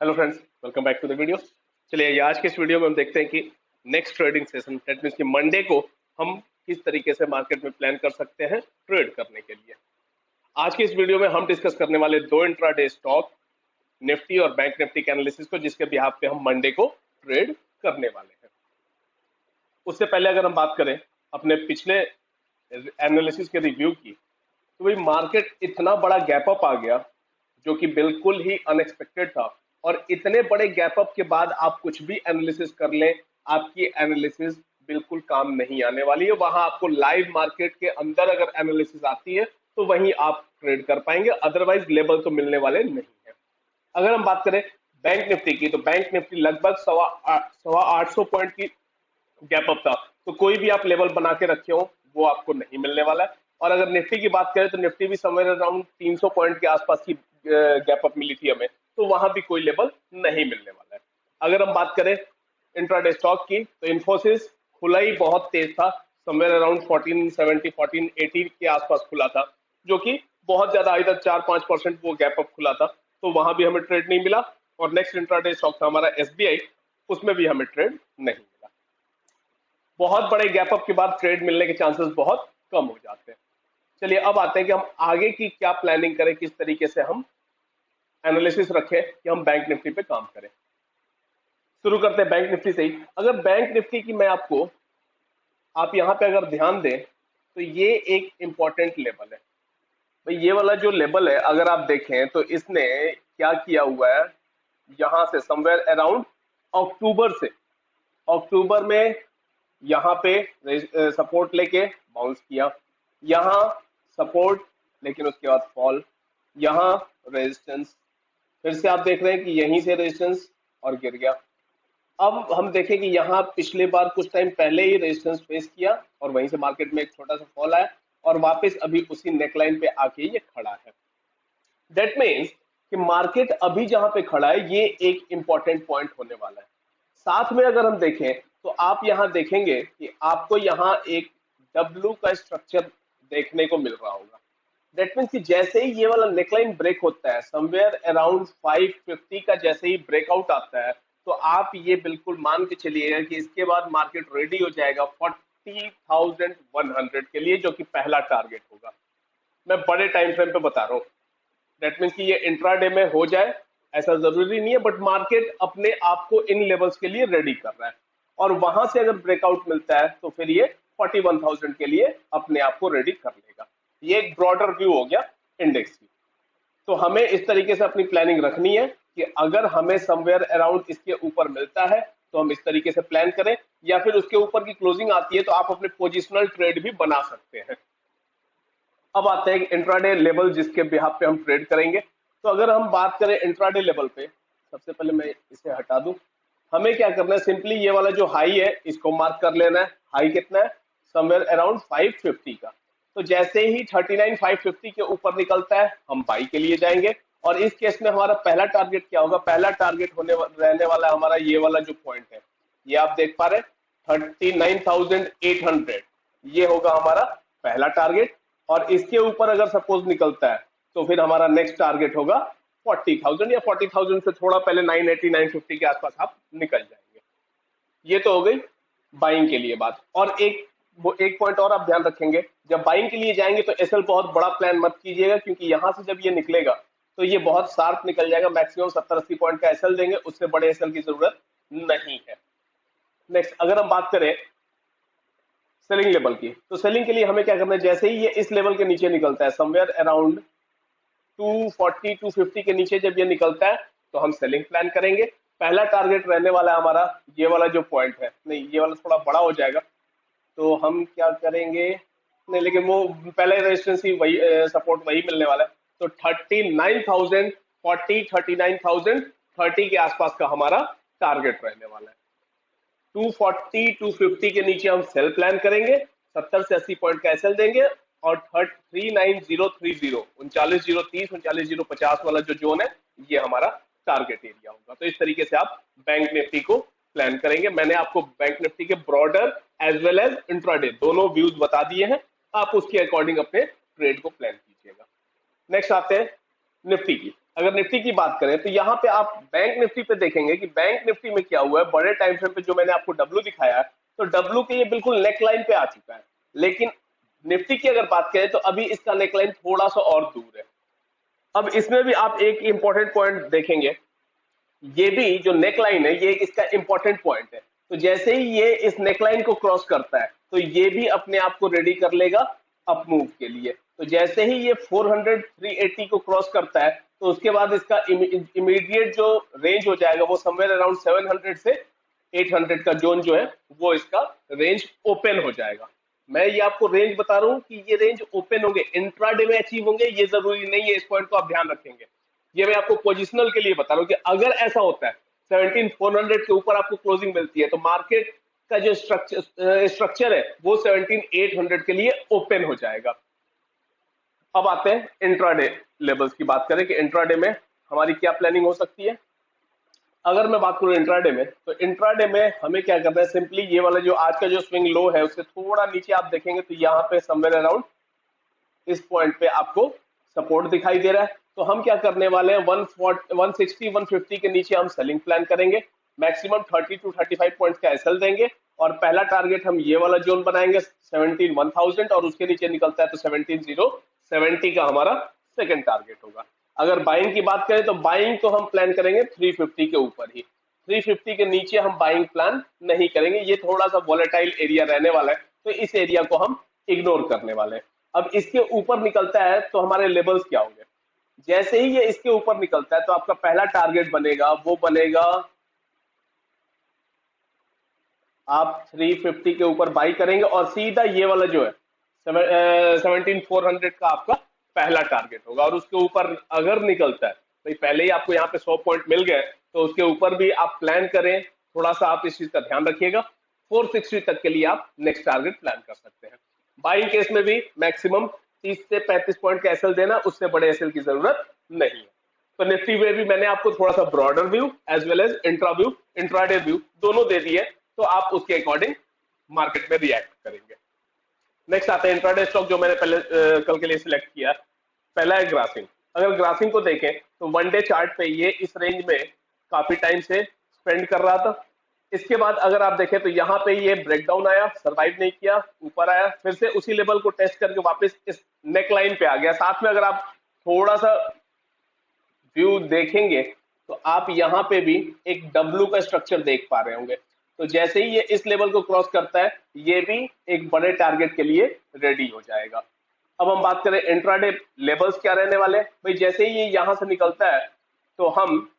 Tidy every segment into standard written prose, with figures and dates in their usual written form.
Hello friends, welcome back to the video. चलिए आज के इस वीडियो में हम देखते हैं कि next trading session that means कि मंडे को हम किस तरीके से मार्केट में प्लान कर सकते हैं ट्रेड करने के लिए। आज के इस वीडियो में हम डिस्कस करने वाले दो इंट्राडे स्टॉक, निफ्टी और बैंक निफ्टी के एनालिसिस को, जिसके बिहाफ पे हम मंडे को ट्रेड करने वाले हैं। उससे पहले अगर हम बात करें अपने पिछले एनालिसिस के रिव्यू की, तो भाई मार्केट इतना बड़ा गैप अप आ गया जो कि बिल्कुल ही अनएक्सपेक्टेड था। और इतने बड़े गैप अप के बाद आप कुछ भी एनालिसिस कर लें, आपकी एनालिसिस बिल्कुल काम नहीं आने वाली है। वहां आपको लाइव मार्केट के अंदर अगर एनालिसिस आती है तो वहीं आप ट्रेड कर पाएंगे, अदरवाइज लेवल तो मिलने वाले नहीं है। अगर हम बात करें बैंक निफ्टी की, तो बैंक निफ्टी लगभग सवा 800 पॉइंट की गैप अप था, तो कोई भी आप लेवल बना के रखे हो वो आपको नहीं मिलने वाला है। और अगर निफ्टी की बात करें तो निफ्टी भी समवेयर अराउंड 300 पॉइंट के आसपास की गैप अप मिली थी हमें, तो वहां भी कोई लेवल नहीं मिलने वाला है। अगर हम बात करें इंट्राडे स्टॉक की, तो इन्फोसिस खुला ही बहुत तेज था, समवेयर अराउंड 1470 1480 के आसपास खुला था, जो कि बहुत ज्यादा इधर 4-5% वो गैप अप खुला था, तो वहां भी हमें ट्रेड नहीं मिला। और नेक्स्ट इंट्राडे स्टॉक था हमारा एसबीआई, उसमें भी हमें ट्रेड नहीं मिला। बहुत बड़े गैप अप के बाद ट्रेड मिलने के चांसेस बहुत कम हो जाते हैं। चलिए अब आते हैं कि हम आगे की क्या प्लानिंग करें, किस तरीके से हम एनालिसिस रखें कि हम बैंक निफ्टी पे काम करें। शुरू करते हैं बैंक निफ्टी से ही। अगर बैंक निफ्टी की मैं आपको, आप यहां पे अगर ध्यान दें तो ये एक इंपॉर्टेंट लेवल है। भाई ये वाला जो लेवल है अगर आप देखें तो इसने क्या किया हुआ है, यहां से समवेयर अराउंड अक्टूबर से, अक्टूबर में यहाँ पे सपोर्ट लेके बाउंस किया, यहाँ सपोर्ट, लेकिन उसके बाद फॉल, यहाँ रेजिस्टेंस, फिर से आप देख रहे हैं कि यहीं से रेजिस्टेंस और गिर गया। अब हम देखें कि यहाँ पिछले बार कुछ टाइम पहले ही रेजिस्टेंस फेस किया और वहीं से मार्केट में एक छोटा सा फॉल आया और वापस अभी उसी नेकलाइन पे आके ये खड़ा है। दैट मीन्स कि मार्केट अभी जहां पे खड़ा है ये एक इंपॉर्टेंट पॉइंट होने वाला है। साथ में अगर हम देखें तो आप यहां देखेंगे कि आपको यहां एक डब्ल्यू का स्ट्रक्चर देखने को मिल रहा होगा। दैट मीन्स कि जैसे ही ये वाला नेकलाइन ब्रेक होता है, समवेयर अराउंड 550 का जैसे ही ब्रेकआउट आता है, तो आप ये बिल्कुल मान के चलिएगा कि इसके बाद मार्केट रेडी हो जाएगा 40,100 के लिए, जो कि पहला टारगेट होगा। मैं बड़े टाइम फ्रेम पे बता रहा हूँ। दैट मीन्स कि ये इंट्राडे में हो जाए ऐसा जरूरी नहीं है, बट मार्केट अपने आप को इन लेवल्स के लिए रेडी कर रहा है। और वहां से अगर ब्रेकआउट मिलता है तो फिर ये 41,000 के लिए अपने आप को रेडी कर लेगा। ये एक ब्रॉडर व्यू हो गया इंडेक्स की। तो हमें इस तरीके से अपनी प्लानिंग रखनी है कि अगर हमें समवेयर अराउंड इसके ऊपर मिलता है तो हम इस तरीके से प्लान करें, या फिर उसके ऊपर की क्लोजिंग आती है तो आप अपने पोजिशनल ट्रेड भी बना सकते हैं। अब आते हैं इंट्राडे लेवल जिसके बिहाफ पे हम ट्रेड करेंगे। तो अगर हम बात करें इंट्राडे लेवल पे, सबसे पहले मैं इसे हटा दूं। हमें क्या करना है, सिंपली ये वाला जो हाई है इसको मार्क कर लेना है। हाई कितना है, समवेयर अराउंड 550 का। तो जैसे ही 39,550 के ऊपर निकलता है हम बाई के लिए जाएंगे। और इस केस में हमारा पहला टारगेट क्या होगा, पहला टारगेट रहने वाला हमारा ये वाला जो पॉइंट है, ये आप देख पा रहे हैं 39,800, ये होगा हमारा पहला टारगेट। और इसके ऊपर अगर सपोज निकलता है तो फिर हमारा नेक्स्ट टारगेट होगा 40,000, या 40,000 से थोड़ा पहले 980 950 के आसपास आप निकल जाएंगे। ये तो हो गई बाइंग के लिए बात। और एक पॉइंट और आप ध्यान रखेंगे, जब बाइंग के लिए जाएंगे तो एसएल बहुत बड़ा प्लान मत कीजिएगा, क्योंकि यहां से जब ये निकलेगा तो ये बहुत शार्प निकल जाएगा। मैक्सिमम 70-80 पॉइंट का एसएल देंगे, उससे बड़े एसएल की जरूरत नहीं है। नेक्स्ट अगर हम बात करें सेलिंग लेवल की, तो सेलिंग के लिए हमें क्या करना है, जैसे ही ये इस लेवल के नीचे निकलता है समवेयर अराउंड 240 250 के नीचे जब ये निकलता है तो हम सेलिंग प्लान करेंगे। पहला टारगेट रहने वाला है हमारा ये वाला जो पॉइंट है, नहीं ये वाला थोड़ा बड़ा हो जाएगा, तो हम क्या करेंगे, नहीं लेकिन वो पहले रेजिस्टेंस ही वही, सपोर्ट वही मिलने वाला है। तो 39,000 40 39,030 के आसपास का हमारा टारगेट रहने वाला है। 240 250 के नीचे हम सेल प्लान करेंगे, 70 से 80 पॉइंट का एसएल देंगे। और 39030 39,030 39,050 वाला जो जोन है ये हमारा टारगेट एरिया होगा। तो इस तरीके से आप बैंक निफ्टी को प्लान करेंगे। मैंने आपको बैंक निफ्टी के broader as well as intraday दोनों व्यूज बता दिए हैं, आप उसके अकॉर्डिंग अपने ट्रेड को प्लान कीजिएगा। नेक्स्ट आते हैं निफ्टी की। अगर निफ्टी की बात करें तो यहाँ पे आप बैंक निफ्टी पे देखेंगे कि बैंक निफ्टी में क्या हुआ है, बड़े टाइम फ्रेम पे जो मैंने आपको डब्ल्यू दिखाया है, तो डब्ल्यू के ये बिल्कुल नेक लाइन पे आ चुका है। लेकिन निफ्टी की अगर बात करें तो अभी इसका नेक लाइन थोड़ा सा और दूर है। अब इसमें भी आप एक इंपॉर्टेंट पॉइंट देखेंगे, ये भी जो नेक लाइन है ये इसका इंपॉर्टेंट पॉइंट है। तो जैसे ही ये इस नेक लाइन को क्रॉस करता है तो ये भी अपने आप को रेडी कर लेगा अप मूव के लिए। तो जैसे ही ये 400 380 को क्रॉस करता है तो उसके बाद इसका इमीडिएट जो रेंज हो जाएगा वो समवेयर अराउंड 700 से 800 का जोन जो है वो इसका रेंज ओपन हो जाएगा। मैं ये आपको रेंज बता रहा हूँ कि ये रेंज ओपन होंगे, इंट्राडे में अचीव होंगे ये जरूरी नहीं है, इस पॉइंट को आप ध्यान रखेंगे। ये मैं आपको पोजिशनल के लिए बता रहा हूँ कि अगर ऐसा होता है 17400 के ऊपर आपको क्लोजिंग मिलती है तो मार्केट का जो स्ट्रक्चर है वो 17800 के लिए ओपन हो जाएगा। अब आते हैं इंट्राडे लेवल्स की बात करें कि इंट्राडे में हमारी क्या प्लानिंग हो सकती है। अगर मैं बात करूं इंट्राडे में तो इंट्राडे में हमें क्या करना है, सिंपली ये वाला जो आज का जो स्विंग लो है उससे थोड़ा नीचे आप देखेंगे तो यहाँ पे समवेयर अराउंड इस पॉइंट पे आपको सपोर्ट दिखाई दे रहा है। तो हम क्या करने वाले हैं 160 150 के नीचे हम सेलिंग प्लान करेंगे, मैक्सिमम 30 to 35 पॉइंट्स का एसएल देंगे और पहला टारगेट हम ये वाला जोन बनाएंगे 17,1000 और उसके नीचे निकलता है तो 17,070 का हमारा सेकंड टारगेट होगा। अगर बाइंग की बात करें तो बाइंग तो हम प्लान करेंगे 350 के ऊपर ही, 350 के नीचे हम बाइंग प्लान नहीं करेंगे, ये थोड़ा सा वॉलेटाइल एरिया रहने वाला है तो इस एरिया को हम इग्नोर करने वाले हैं। अब इसके ऊपर निकलता है तो हमारे लेवल्स क्या होंगे, जैसे ही ये इसके ऊपर निकलता है तो आपका पहला टारगेट बनेगा वो बनेगा आप 350 के ऊपर बाई करेंगे और सीधा ये वाला जो है 17,400 का आपका पहला टारगेट होगा। और उसके ऊपर अगर निकलता है भाई, पहले ही आपको यहाँ पे 100 पॉइंट मिल गए तो उसके ऊपर भी आप प्लान करें, थोड़ा सा आप इस चीज का ध्यान रखिएगा, 460 तक के लिए आप नेक्स्ट टारगेट प्लान कर सकते हैं। बाइंग केस में भी मैक्सिमम 30 से 35 पॉइंट का एसएल देना, उससे बड़े एसएल की जरूरत नहीं है। तो निफ्टी में भी मैंने आपको थोड़ा सा broader view as well as intraday view दोनों दे दिए, तो आप उसके अकॉर्डिंग मार्केट में रिएक्ट करेंगे। नेक्स्ट आता है इंट्राडे स्टॉक जो मैंने पहले कल के लिए सिलेक्ट किया। पहला है ग्रासिम। अगर ग्रासिम को देखें तो वन डे चार्ट पे ये इस रेंज में काफी टाइम से स्पेंड कर रहा था। इसके बाद अगर आप देखें तो यहाँ पे ये ब्रेकडाउन आया, सरवाइव नहीं किया, ऊपर आया, फिर से उसी लेवल को टेस्ट करके वापस इस नेक लाइन पे आ गया। साथ में अगर आप थोड़ा सा व्यू देखेंगे तो आप यहाँ पे भी एक डब्ल्यू का स्ट्रक्चर देख पा रहे होंगे। तो जैसे ही ये इस लेवल को क्रॉस करता है ये भी एक बड़े टारगेट के लिए रेडी हो जाएगा। अब हम बात करें इंट्राडे लेवल्स क्या रहने वाले हैं भाई, जैसे ही ये यहां से निकलता है तो हम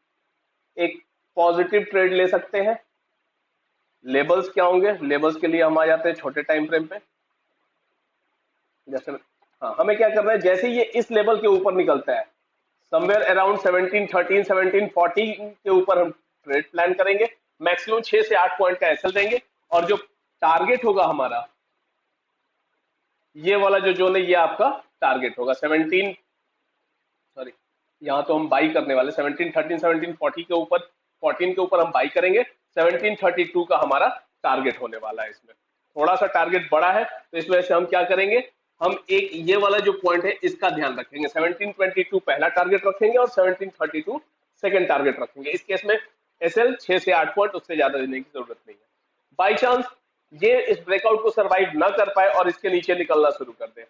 एक पॉजिटिव ट्रेड ले सकते हैं। लेवल्स क्या होंगे, लेवल्स के लिए हम आ जाते हैं छोटे टाइम फ्रेम पे। जैसे हाँ, हमें क्या करना है, जैसे ये इस लेवल के ऊपर निकलता है समवेयर अराउंड 1713 1740 के ऊपर हम ट्रेड प्लान करेंगे, मैक्सिमम 6 से 8 पॉइंट का एसएल देंगे और जो टारगेट होगा हमारा ये वाला जो जोन है ये आपका टारगेट होगा 17, सॉरी यहाँ तो हम बाई करने वाले 1713 1740 के ऊपर 14 के ऊपर हम बाई करेंगे, 1732 का हमारा टारगेट होने वाला है। इसमें थोड़ा सा टारगेट बड़ा है तो इस वजह से हम क्या करेंगे, हम एक ये वाला जो पॉइंट है इसका ध्यान रखेंगे, 1722 पहला टारगेट रखेंगे और 1732 सेकंड टारगेट रखेंगे। इस केस में एसएल 6 से 8 पॉइंट, उससे ज्यादा देने की जरूरत नहीं है। बाई चांस ये इस ब्रेकआउट को सरवाइव ना कर पाए और इसके नीचे निकलना शुरू कर दे,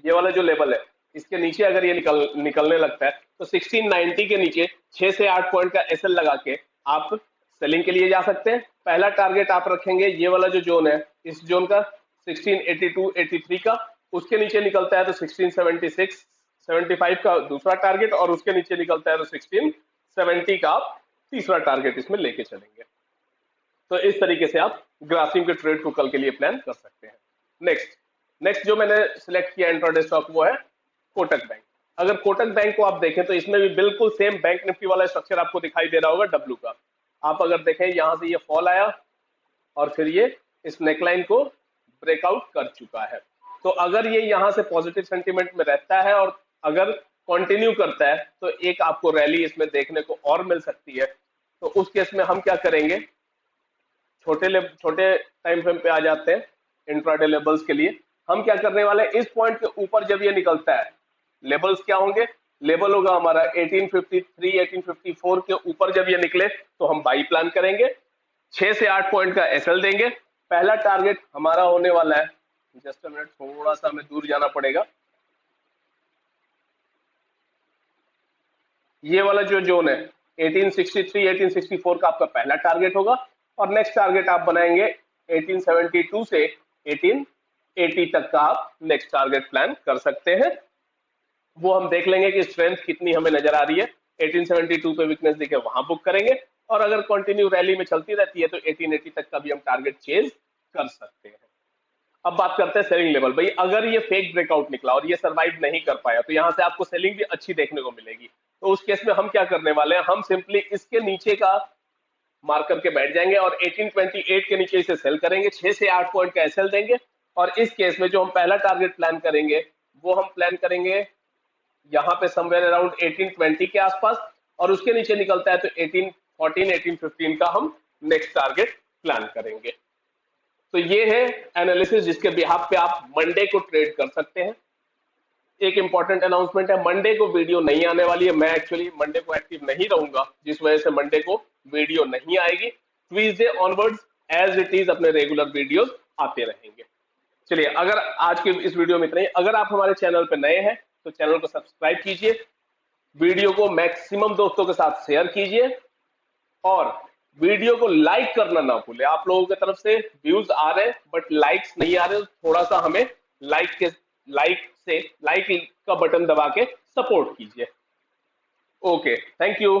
ये वाला जो लेवल है इसके नीचे अगर ये निकलने लगता है तो 1690 के नीचे 6 से 8 पॉइंट का एसएल लगा के आप सेलिंग के लिए जा सकते हैं। पहला टारगेट आप रखेंगे ये वाला जो जोन है इस जोन का 1682 83 का, उसके नीचे निकलता है तो 1676 75 का दूसरा टारगेट और उसके नीचे निकलता है तो 1670 का आप तीसरा टारगेट इसमें लेके चलेंगे। तो इस तरीके से आप ग्रासिम के ट्रेड को कल के लिए प्लान कर सकते हैं। नेक्स्ट जो मैंने सिलेक्ट किया इंट्राडे स्टॉक वो है कोटक बैंक। अगर कोटक बैंक को आप देखें तो इसमें भी बिल्कुल सेम बैंक निफ्टी वाला स्ट्रक्चर आपको दिखाई दे रहा होगा डब्ल्यू का। आप अगर देखें यहां से ये फॉल आया और फिर ये इस नेकलाइन को ब्रेकआउट कर चुका है। तो अगर ये यहां से पॉजिटिव सेंटीमेंट में रहता है और अगर कंटिन्यू करता है तो एक आपको रैली इसमें देखने को और मिल सकती है। तो उस केस में हम क्या करेंगे, छोटे टाइम फ्रेम पे आ जाते हैं इंट्राडे लेवल्स के लिए। हम क्या करने वाले हैं, इस पॉइंट के ऊपर जब ये निकलता है लेवल्स क्या होंगे, लेवल होगा हमारा 1853 1854 के ऊपर जब ये निकले तो हम बाई प्लान करेंगे, 6 से 8 पॉइंट का एसएल देंगे। पहला टारगेट हमारा होने वाला है, जस्ट अ मिनट, थोड़ा सा हमें दूर जाना पड़ेगा। ये वाला जो जोन है 1863 1864 का आपका पहला टारगेट होगा, और नेक्स्ट टारगेट आप बनाएंगे 1872 से 1880 तक का आप नेक्स्ट टारगेट प्लान कर सकते हैं। वो हम देख लेंगे कि स्ट्रेंथ कितनी हमें नजर आ रही है। 1872 पे वीकनेस देके वहां बुक करेंगे, और अगर कंटिन्यू रैली में चलती रहती है तो 1880 तक का भी हम टारगेट चेज कर सकते हैं। अब बात करते हैं सेलिंग लेवल। भाई अगर ये फेक ब्रेकआउट निकला और ये सर्वाइव नहीं कर पाया तो यहाँ से आपको सेलिंग भी अच्छी देखने को मिलेगी। तो उस केस में हम क्या करने वाले हैं, हम सिंपली इसके नीचे का मार्क करके बैठ जाएंगे और 1828 के नीचे इसे सेल करेंगे, 6 से 8 पॉइंट का एसएल देंगे। और इस केस में जो हम पहला टारगेट प्लान करेंगे वो हम प्लान करेंगे यहाँ पे समवेयर अराउंड 1820 के आसपास, और उसके नीचे निकलता है तो 1814 1815 का हम नेक्स्ट टारगेट प्लान करेंगे। तो ये है एनालिसिस जिसके बिहाफ पे आप मंडे को ट्रेड कर सकते हैं। एक इंपॉर्टेंट अनाउंसमेंट है, मंडे को वीडियो नहीं आने वाली है। मैं एक्चुअली मंडे को एक्टिव नहीं रहूंगा, जिस वजह से मंडे को वीडियो नहीं आएगी। Tuesday onwards as it is अपने रेगुलर वीडियोस आते रहेंगे। चलिए, अगर आज के इस वीडियो में इतना ही। अगर आप हमारे चैनल पर नए हैं तो चैनल को सब्सक्राइब कीजिए, वीडियो को मैक्सिमम दोस्तों के साथ शेयर कीजिए, और वीडियो को लाइक करना ना भूले। आप लोगों की तरफ से व्यूज आ रहे हैं बट लाइक्स नहीं आ रहे, थोड़ा सा हमें लाइक का बटन दबा के सपोर्ट कीजिए। Okay, thank you.